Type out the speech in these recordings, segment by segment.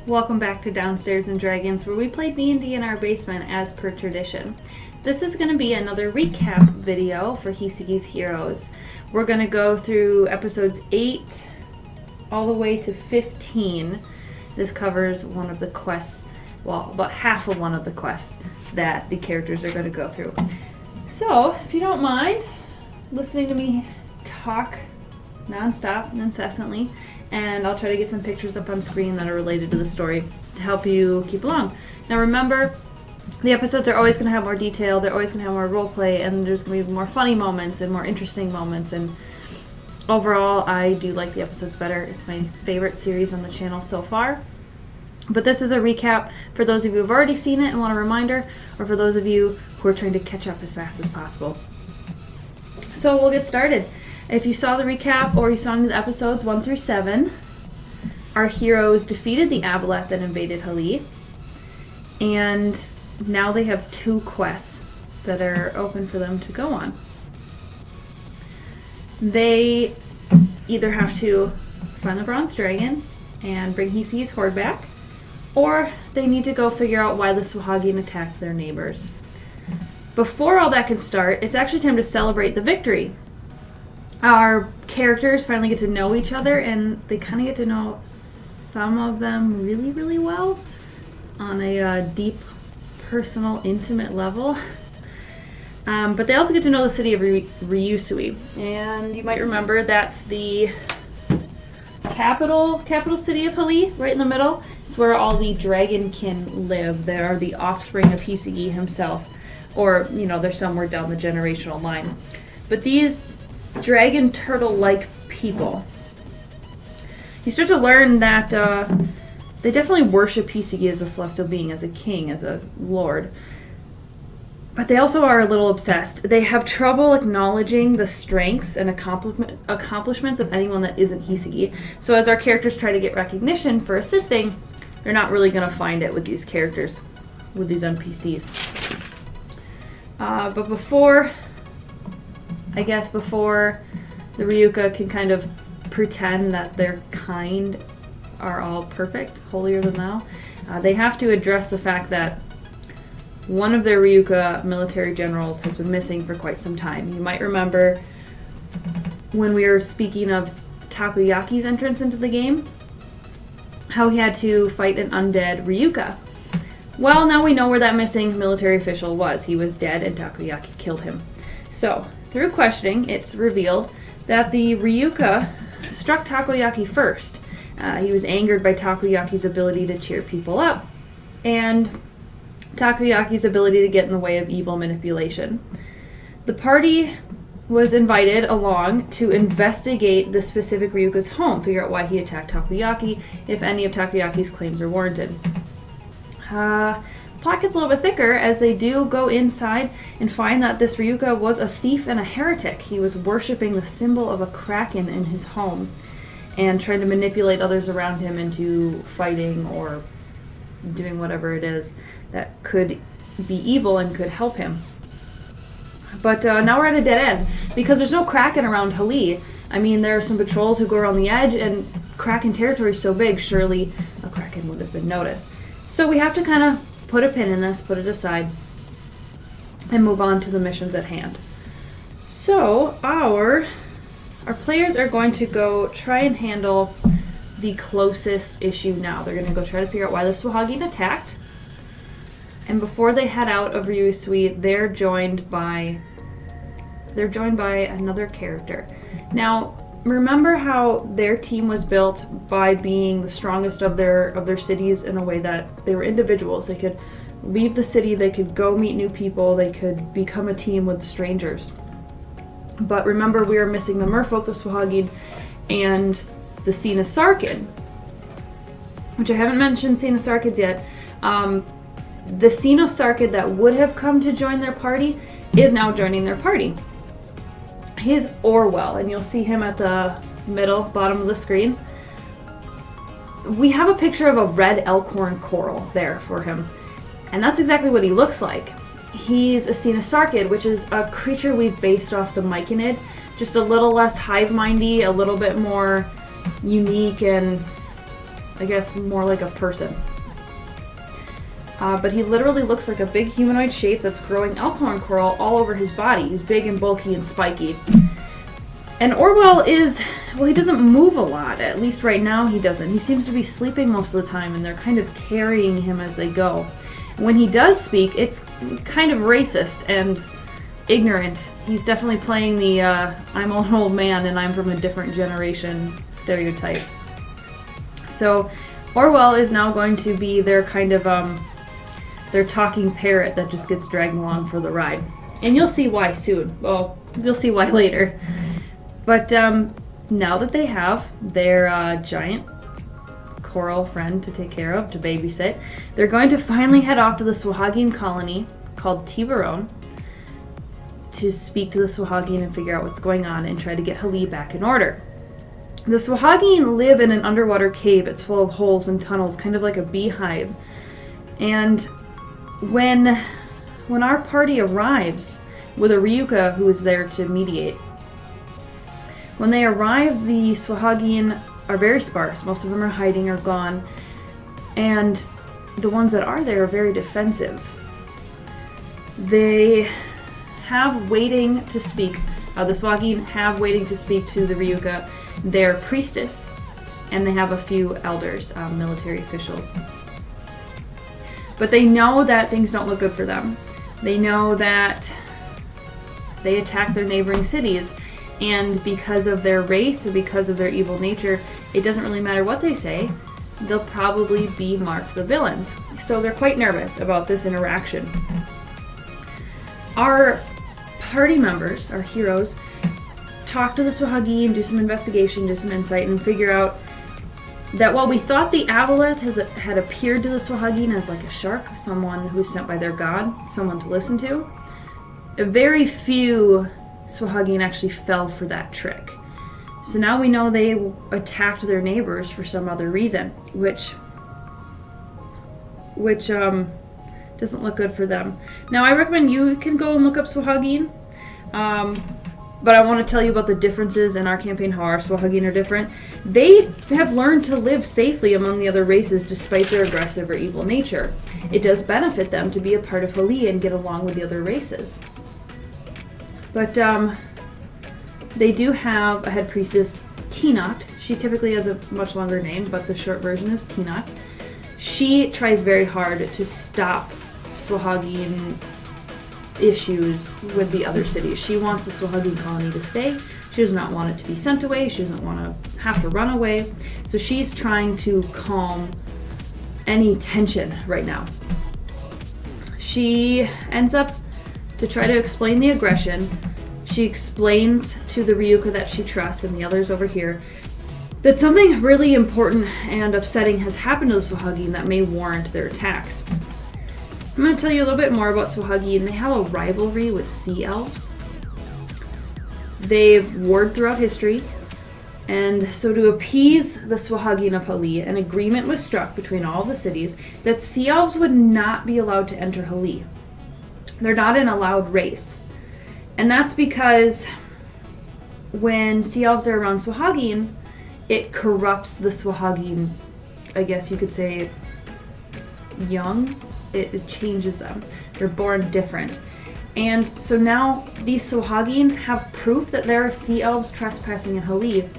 Welcome back to Downstairs and Dragons, where we play D&D in our basement as per tradition. This is going to be another recap video for Hisugi's Heroes. We're going to go through episodes 8 all the way to 15. This covers one of the quests, well, about half of one of the quests that the characters are going to go through. So, if you don't mind listening to me talk non-stop and incessantly, and I'll try to get some pictures up on screen that are related to the story to help you keep along. Now remember, the episodes are always going to have more detail, they're always going to have more roleplay, and there's going to be more funny moments and more interesting moments, and overall I do like the episodes better. It's my favorite series on the channel so far. But this is a recap for those of you who have already seen it and want a reminder, or for those of you who are trying to catch up as fast as possible. So we'll get started. If you saw the recap or you saw the episodes 1 through 7, our heroes defeated the aboleth that invaded Hale, and now they have 2 quests that are open for them to go on. They either have to find the bronze dragon and bring Hisugi's horde back, or they need to go figure out why the Swahagin attacked their neighbors. Before all that can start, it's actually time to celebrate the victory. Our characters finally get to know each other, and they kind of get to know some of them really, really well on a deep, personal, intimate level. But they also get to know the city of Ryusui. And you might remember that's the capital city of Hale, right in the middle. It's where all the dragonkin live. They are the offspring of Hisugi himself. Or, you know, they're somewhere down the generational line. But these dragon turtle-like people, you start to learn that they definitely worship Hisugi as a celestial being, as a king, as a lord. But they also are a little obsessed. They have trouble acknowledging the strengths and accomplishments of anyone that isn't Hisugi. So as our characters try to get recognition for assisting, they're not really going to find it with these characters, with these NPCs. But before the Ryuka can kind of pretend that their kind are all perfect, holier than thou, they have to address the fact that one of their Ryuka military generals has been missing for quite some time. You might remember when we were speaking of Takoyaki's entrance into the game, how he had to fight an undead Ryuka. Well, now we know where that missing military official was. He was dead and Takoyaki killed him. So, through questioning, it's revealed that the Ryuka struck Takoyaki first. He was angered by Takoyaki's ability to cheer people up, and Takoyaki's ability to get in the way of evil manipulation. The party was invited along to investigate the specific Ryuka's home, figure out why he attacked Takoyaki, if any of Takoyaki's claims are warranted. Plot gets a little bit thicker as they do go inside and find that this Ryuka was a thief and a heretic. He was worshipping the symbol of a Krakn in his home and trying to manipulate others around him into fighting or doing whatever it is that could be evil and could help him. But now we're at a dead end because there's no Kraken around Hale. I mean, there are some patrols who go around the edge, and Kraken territory is so big, surely a Kraken would have been noticed. So we have to kind of put a pin in this, put it aside, and move on to the missions at hand. So our players are going to go try and handle the closest issue now. They're going to go try to figure out why the Swahagin attacked. And before they head out of Ryusui, they're joined by another character. Now, remember how their team was built by being the strongest of their cities in a way that they were individuals. They could leave the city, they could go meet new people, they could become a team with strangers. But remember, we are missing the merfolk, the Swahagin, and the Sinasarkid, which I haven't mentioned Sinasarkids yet. The Sinasarkid that would have come to join their party is now joining their party. He's Orwell, and you'll see him at the bottom of the screen. We have a picture of a red elkhorn coral there for him, and that's exactly what he looks like. He's a Sinasarkid, which is a creature we've based off the Myconid, just a little less hive-mindy, a little bit more unique and I guess more like a person. But he literally looks like a big humanoid shape that's growing elkhorn coral all over his body. He's big and bulky and spiky. And Orwell is, well, he doesn't move a lot. At least right now he doesn't. He seems to be sleeping most of the time, and they're kind of carrying him as they go. When he does speak, it's kind of racist and ignorant. He's definitely playing the I'm an old man and I'm from a different generation stereotype. So Orwell is now going to be their kind of their talking parrot that just gets dragged along for the ride. And you'll see why soon. Well, you'll see why later. But now that they have their giant coral friend to take care of, to babysit, they're going to finally head off to the Swahagian colony called Tiburon to speak to the Swahagian and figure out what's going on and try to get Hali back in order. The Swahagian live in an underwater cave. It's full of holes and tunnels, kind of like a beehive. And when our party arrives with a Ryuka who is there to mediate, when they arrive, the Swahagian are very sparse. Most of them are hiding or gone. And the ones that are there are very defensive. They have waiting to speak. The Swahagian have waiting to speak to the Ryuka, their priestess, and they have a few elders, military officials. But they know that things don't look good for them. They know that they attack their neighboring cities, and because of their race and because of their evil nature, it doesn't really matter what they say. They'll probably be marked the villains. So they're quite nervous about this interaction. Our party members, our heroes, talk to the Swahagian, do some investigation, do some insight, and figure out that while we thought the Aboleth had appeared to the Swahagian as like a shark, someone who's sent by their god, someone to listen to, very few Swahagian actually fell for that trick. So now we know they attacked their neighbors for some other reason, which doesn't look good for them. Now I recommend you can go and look up Swahagian, but I want to tell you about the differences in our campaign, how our Swahagian are different. They have learned to live safely among the other races despite their aggressive or evil nature. It does benefit them to be a part of Hali and get along with the other races. But they do have a head priestess, Tinot. She typically has a much longer name, but the short version is Tinot. She tries very hard to stop Swahagian issues with the other cities. She wants the Swahagian colony to stay. She does not want it to be sent away. She doesn't want to have to run away. So she's trying to calm any tension right now. She ends up to try to explain the aggression. She explains to the Ryuka that she trusts and the others over here that something really important and upsetting has happened to the Swahagian that may warrant their attacks. I'm going to tell you a little bit more about Swahagian. They have a rivalry with sea elves. They've warred throughout history, and so to appease the Swahagian of Hali, an agreement was struck between all of the cities that sea elves would not be allowed to enter Hali. They're not an allowed race. And that's because when sea elves are around Swahagian, it corrupts the Swahagian, I guess you could say, young. It changes them. They're born different. And so now these Swahagian have proof that there are sea elves trespassing in Hali,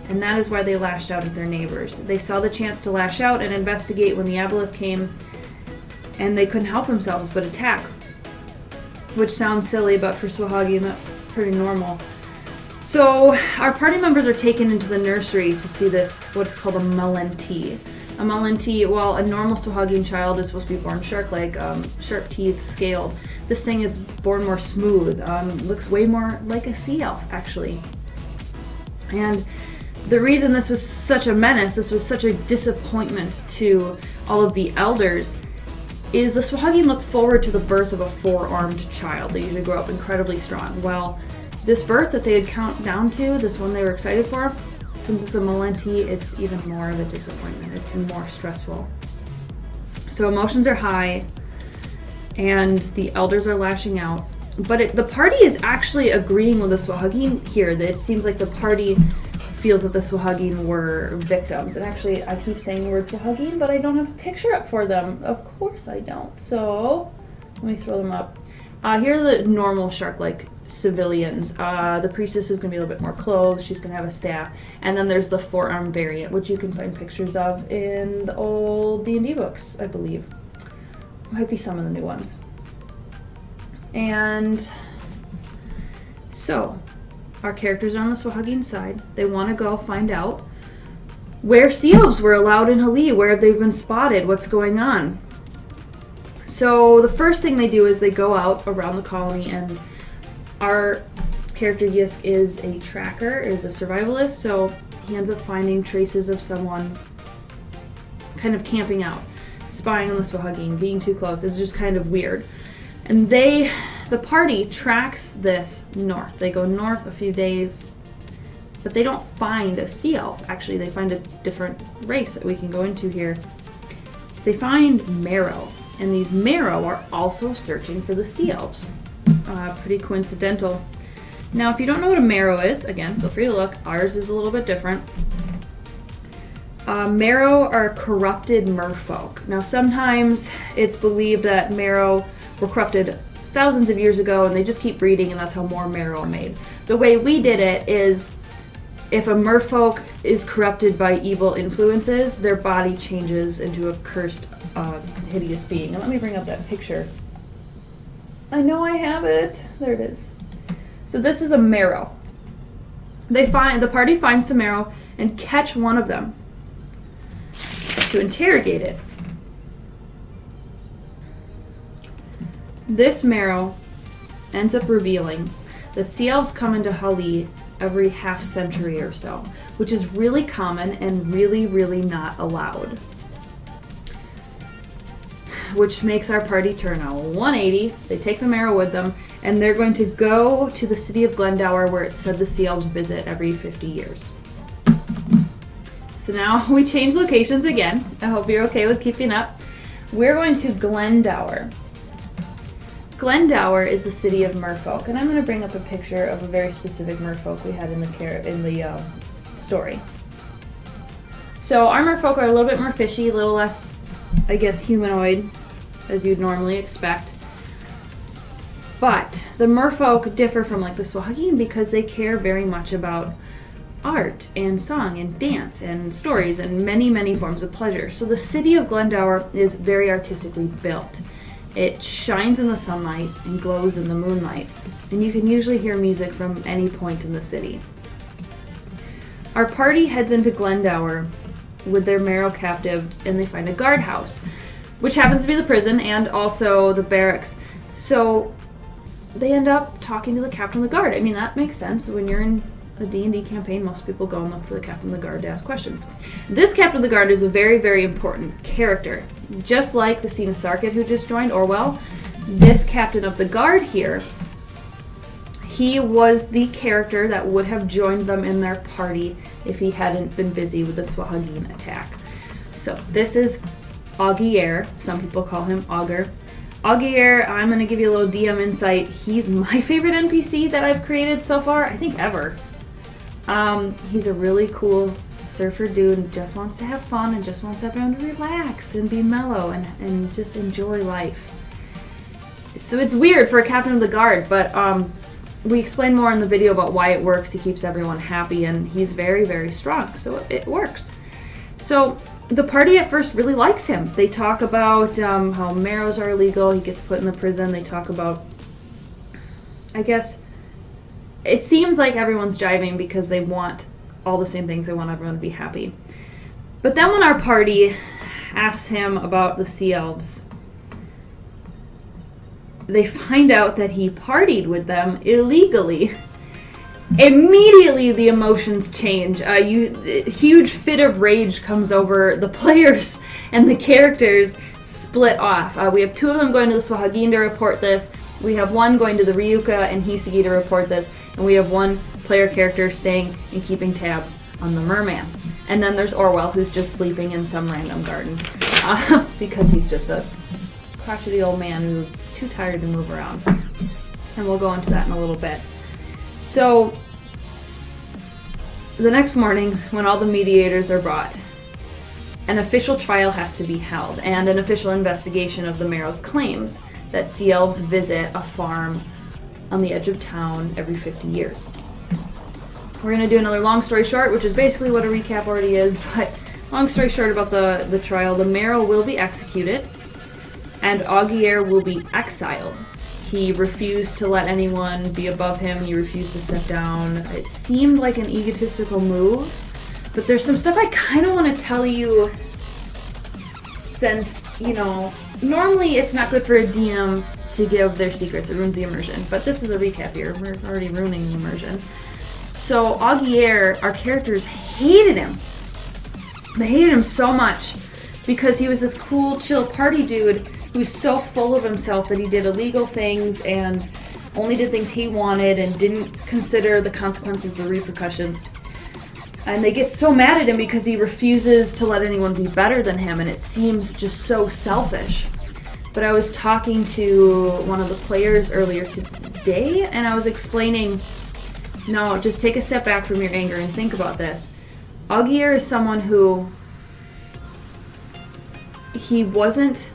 and that is why they lashed out at their neighbors. They saw the chance to lash out and investigate when the Aboleth came, and they couldn't help themselves but attack. Which sounds silly, but for Swahagian, that's pretty normal. So our party members are taken into the nursery to see this, what's called a Melenti. A Melenti, while a normal Swahagian child is supposed to be born shark-like, sharp teeth, scaled, this thing is born more smooth, looks way more like a sea elf, actually. And the reason this was such a menace, this was such a disappointment to all of the elders, is the Swahagian look forward to the birth of a four-armed child. They usually grow up incredibly strong. Well, this birth that they had count down to, this one they were excited for, since it's a Melenti, it's even more of a disappointment. It's more stressful. So emotions are high, and the elders are lashing out. But the party is actually agreeing with the Swahagian here. That it seems like the party feels that the Swahagin were victims. And actually, I keep saying the word Swahagin, but I don't have a picture up for them. Of course I don't. So, let me throw them up. Here are the normal shark-like civilians. The priestess is going to be a little bit more clothed. She's going to have a staff. And then there's the four-arm variant, which you can find pictures of in the old D&D books, I believe. Might be some of the new ones. And so, our characters are on the Swahagin side. They want to go find out where sea elves were allowed in Hali, where they've been spotted, what's going on. So the first thing they do is they go out around the colony, and our character Yisk is a tracker, is a survivalist, so he ends up finding traces of someone kind of camping out, spying on the Swahagin, being too close. It's just kind of weird. And the party tracks this north. They go north a few days, but they don't find a sea elf. Actually, they find a different race that we can go into here. They find Merrow, and these Merrow are also searching for the sea elves. Pretty coincidental. Now, if you don't know what a Merrow is, again, feel free to look. Ours is a little bit different. Merrow are corrupted merfolk. Now, sometimes it's believed that Merrow were corrupted thousands of years ago, and they just keep breeding, and that's how more Merrow are made. The way we did it is, if a merfolk is corrupted by evil influences, their body changes into a cursed, hideous being. And let me bring up that picture. I know I have it. There it is. So this is a Merrow. The party finds some Merrow and catch one of them to interrogate it. This Merrow ends up revealing that sea elves come into Hali every half century or so, which is really common and really, really not allowed. Which makes our party turn a 180. They take the Merrow with them, and they're going to go to the city of Glendower, where it said the sea elves visit every 50 years. So now we change locations again. I hope you're okay with keeping up. We're going to Glendower. Glendower is the city of merfolk, and I'm going to bring up a picture of a very specific merfolk we had in the story. So our merfolk are a little bit more fishy, a little less, I guess, humanoid, as you'd normally expect. But the merfolk differ from like the Swahagin because they care very much about art and song and dance and stories and many, many forms of pleasure. So the city of Glendower is very artistically built. It shines in the sunlight and glows in the moonlight, and you can usually hear music from any point in the city. Our party heads into Glendower with their Merrow captive, and they find a guardhouse, which happens to be the prison and also the barracks. So they end up talking to the captain of the guard. I mean, that makes sense. When you're in a D&D campaign, most people go and look for the captain of the guard to ask questions. This captain of the guard is a very, very important character. Just like the Sina Sarkid who just joined, Orwell, this captain of the guard here, he was the character that would have joined them in their party if he hadn't been busy with the Swahagin attack. So this is Augier. Some people call him Augur. Augier, I'm going to give you a little DM insight. He's my favorite NPC that I've created so far, I think ever. He's a really cool surfer dude and just wants to have fun and just wants everyone to relax and be mellow and just enjoy life. So it's weird for a captain of the guard, but we explain more in the video about why it works. He keeps everyone happy, and he's very, very strong, so it works. So the party at first really likes him. They talk about how Merrows are illegal. He gets put in the prison. They talk about, I guess, it seems like everyone's jiving because they want all the same things. They want everyone to be happy. But then when our party asks him about the sea elves, they find out that he partied with them illegally. Immediately the emotions change. A huge fit of rage comes over the players, and the characters split off. We have two of them going to the Swahagin to report this. We have one going to the Ryuka and Hisugi to report this. And we have one player character staying and keeping tabs on the merman. And then there's Orwell, who's just sleeping in some random garden. Because he's just a crotchety old man who's too tired to move around. And we'll go into that in a little bit. So, the next morning, when all the mediators are brought, an official trial has to be held, and an official investigation of the Merrose claims that sea elves visit a farm on the edge of town every 50 years. We're going to do another long story short, which is basically what a recap already is, but long story short about the trial, the Merrow will be executed, and Augier will be exiled. He refused to let anyone be above him, he refused to step down. It seemed like an egotistical move, but there's some stuff I kind of want to tell you since, you know, normally it's not good for a DM to give their secrets, it ruins the immersion, but this is a recap here, we're already ruining the immersion. So Augier, our characters hated him. They hated him so much because he was this cool, chill party dude who was so full of himself that he did illegal things and only did things he wanted and didn't consider the consequences or repercussions. And they get so mad at him because he refuses to let anyone be better than him, and it seems just so selfish. But I was talking to one of the players earlier today, and I was explaining, no, just take a step back from your anger and think about this. Augier is someone who he wasn't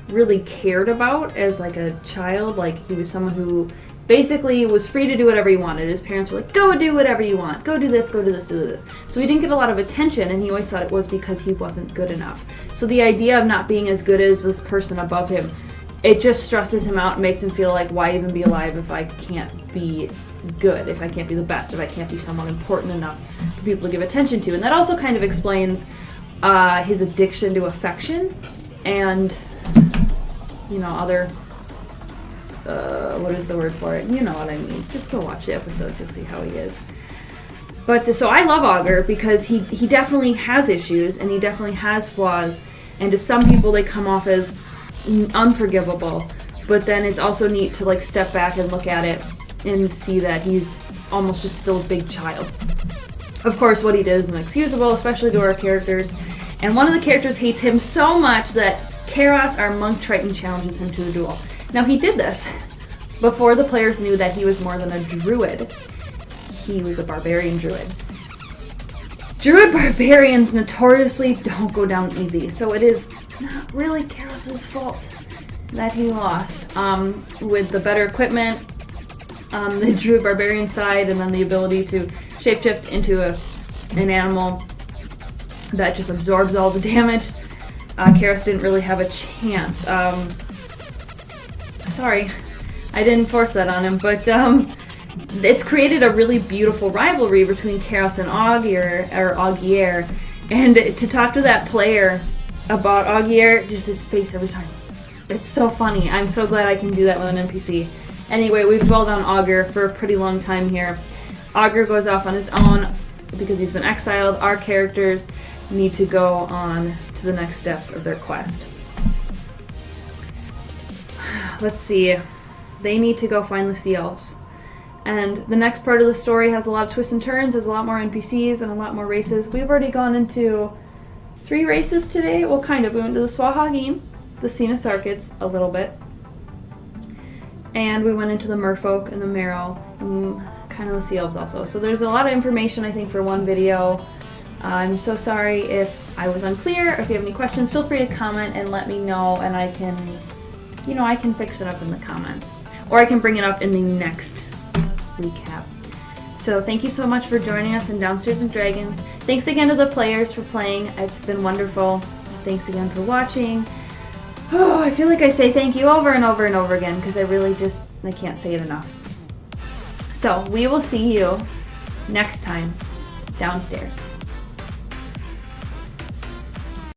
really cared about as like a child. Like, he was someone who basically was free to do whatever he wanted. His parents were like, go do whatever you want. Go do this, go do this, do this. So he didn't get a lot of attention, and he always thought it was because he wasn't good enough. So the idea of not being as good as this person above him, it just stresses him out and makes him feel like, why even be alive if I can't be good, if I can't be the best, if I can't be someone important enough for people to give attention to. And that also kind of explains his addiction to affection and, you know, other, what is the word for it? You know what I mean. Just go watch the episodes, you'll see how he is. But so I love Augur because he definitely has issues and he definitely has flaws, and to some people they come off as unforgivable, but then it's also neat to like step back and look at it and see that he's almost just still a big child. Of course, what he did is inexcusable, especially to our characters, and one of the characters hates him so much that Karos, our monk Triton, challenges him to a duel. Now, he did this before the players knew that he was more than a druid. He was a barbarian druid. Druid barbarians notoriously don't go down easy, so it is not really Karos' fault that he lost. With the better equipment on the druid barbarian side, and then the ability to shapeshift into an animal that just absorbs all the damage, Karos didn't really have a chance. Sorry, I didn't force that on him, but it's created a really beautiful rivalry between Karos and Augier, and to talk to that player about Augier, just his face every time. It's so funny. I'm so glad I can do that with an NPC. Anyway, we've dwelled on Augur for a pretty long time here. Augur goes off on his own because he's been exiled. Our characters need to go on to the next steps of their quest. Let's see. They need to go find the sea elves. And the next part of the story has a lot of twists and turns. There's a lot more NPCs and a lot more races. We've already gone into 3 races today. Well, kind of. We went to the Swahagim, the Sinasarkids a little bit. And we went into the Merfolk and the Merrow, and kind of the Sea Elves also. So there's a lot of information, I think, for one video. I'm so sorry if I was unclear. If you have any questions, feel free to comment and let me know, and I can, you know, I can fix it up in the comments. Or I can bring it up in the next recap. So thank you so much for joining us in Downstairs and Dragons. Thanks again to the players for playing. It's been wonderful. Thanks again for watching. Oh, I feel like I say thank you over and over and over again because I can't say it enough. So we will see you next time downstairs.